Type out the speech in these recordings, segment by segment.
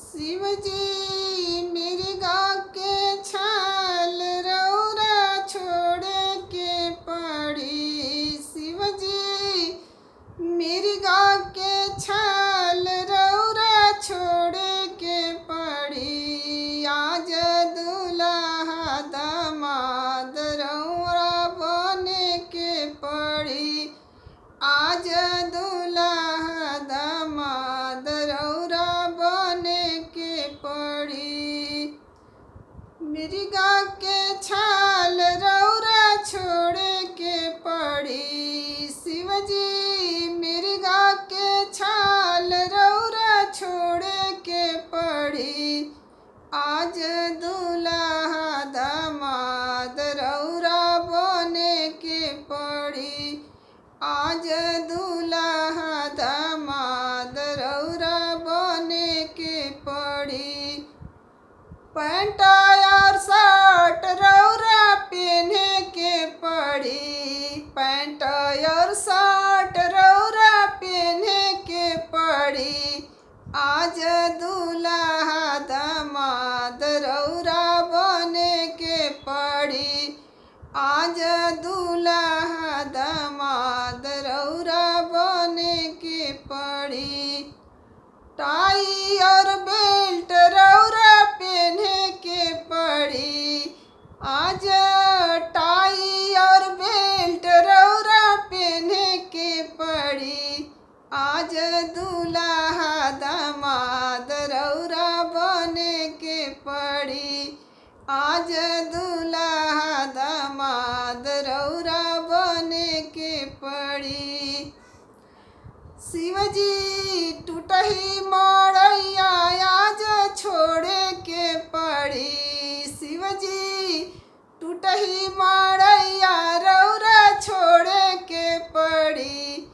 शिव जी मेरी गाँव के छाल रौरा छोड़े के पड़ी। शिव जी मेरी गाँव के छाल रौरा छोड़े के पड़ी। आज दूल्हा दामाद रौरा बने के पड़ी। आज दूल्हा दामाद रौरा बने के पड़ी। मेरी गाँव के छाल रौरा छोड़े के पड़ी। शिव जी मेरी गाँव के छाल रौरा छोड़े के पड़ी। आज दूल्हा दामाद रौरा बने के पड़ी। आज दूल्हा दामाद रौरा बने के पड़ी। पैंट और शर्ट रौरा पहने के पड़ी। पैंट और शर्ट रौरा पहने के पड़ी। आज दूल्हा दामाद रौरा बने के पड़ी। आज दूल्हा दामाद रौरा बने के पड़ी। टाई और बेल्ट रौरा पहने के पड़ी। आज टाई और बेल्ट रौरा पहने के पड़ी। आज दूल्हा दामाद रौरा बने के पड़ी। आज दूल्हा दामाद रौरा बने के पड़ी। शिव जी टूटही मड़ैया आज छोड़े के पड़ी। शिव जी टूटही मड़ैया रौरा छोड़े के पड़ी।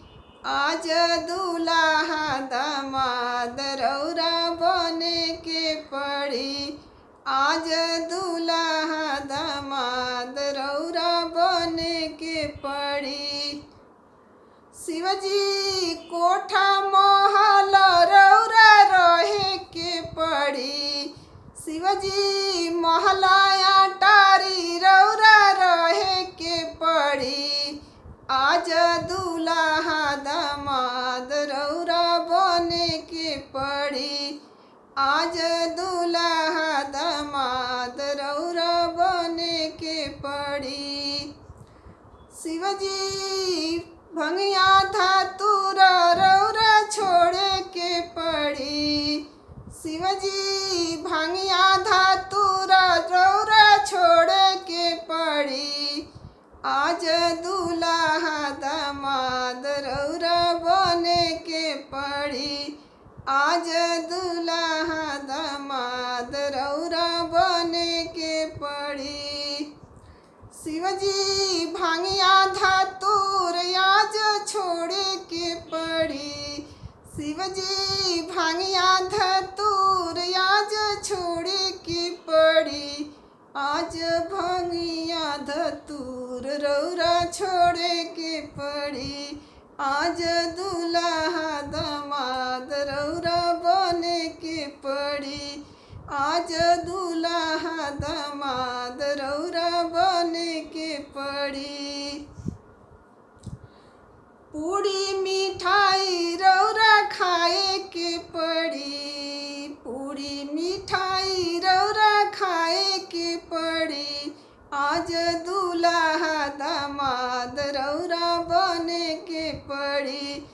आज दूल्हा दामाद रौरा बने के पड़ी। आज दूल्हा दामाद रौरा बने के पड़ी। शिव जी कोठा महल रौरा रहे के पड़ी। शिव जी महला अटारी रौरा रहे के पड़ी। आज दूल्हा दामाद रौरा बने के पड़ी। आज दूल्हा दामाद रौरा बने के पड़ी। शिव जी भंगिया धतूर रौरा छोड़े के पड़ी। शिव जी भंगिया धतूर रौरा छोड़े के पड़ी। आज दूल्हा दामाद रौरा बने के पड़ी। आज दूल्हा दामाद रौरा बने के पड़ी। शिव जी भांगिया धतूर आज छोड़े के पड़ी। शिव जी भांगिया धतूर आज छोड़े के पड़ी। आज भांगिया धतूर रौरा छोड़े के पड़ी। आज दूल्हा दामाद रौरा बने के पड़ी। आज दूल्हा दामाद रौरा बने के पड़ी। पूड़ी मिठाई रौरा खाए के पड़ी। पूड़ी मिठाई रौरा खाए के पड़ी। आज दूल्हा दामाद रौरा बने के पड़ी।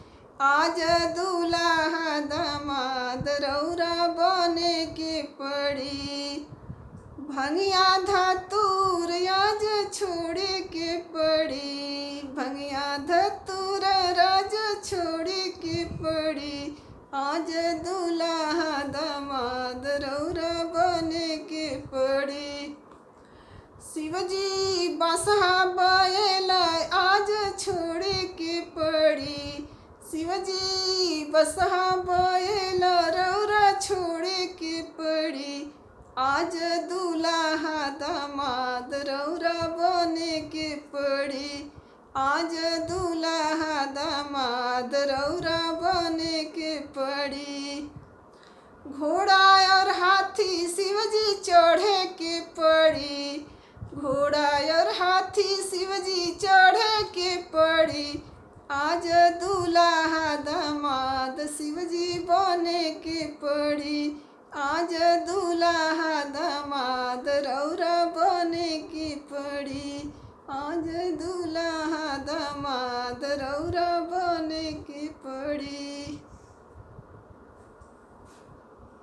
आज दूल्हा दामाद रौरा बने के पड़ी। भंगिया धतूर आज छोड़े के पड़ी। भंगिया धतूर आज छोड़े के पड़ी। आज दूल्हा दामाद रौरा बने के पड़ी। शिव जी बसहा बैल आज छोड़े के पड़ी। शिव जी बसहा बैल रौरा छोड़े के पड़ी। आज दूल्हा दामाद रौरा बने के पड़ी। आज दूल्हा दामाद रौरा बने के पड़ी। घोड़ा हाथी शिवजी चढ़े के पड़ी, घोड़ा और हाथी शिवजी चढ़े के पड़ी। आज दूल्हा दामाद शिवजी बने के पड़ी, आज दूल्हा दामाद रौरा बने के पड़ी, आज दूल्हा दामाद रौरा बने के पड़ी।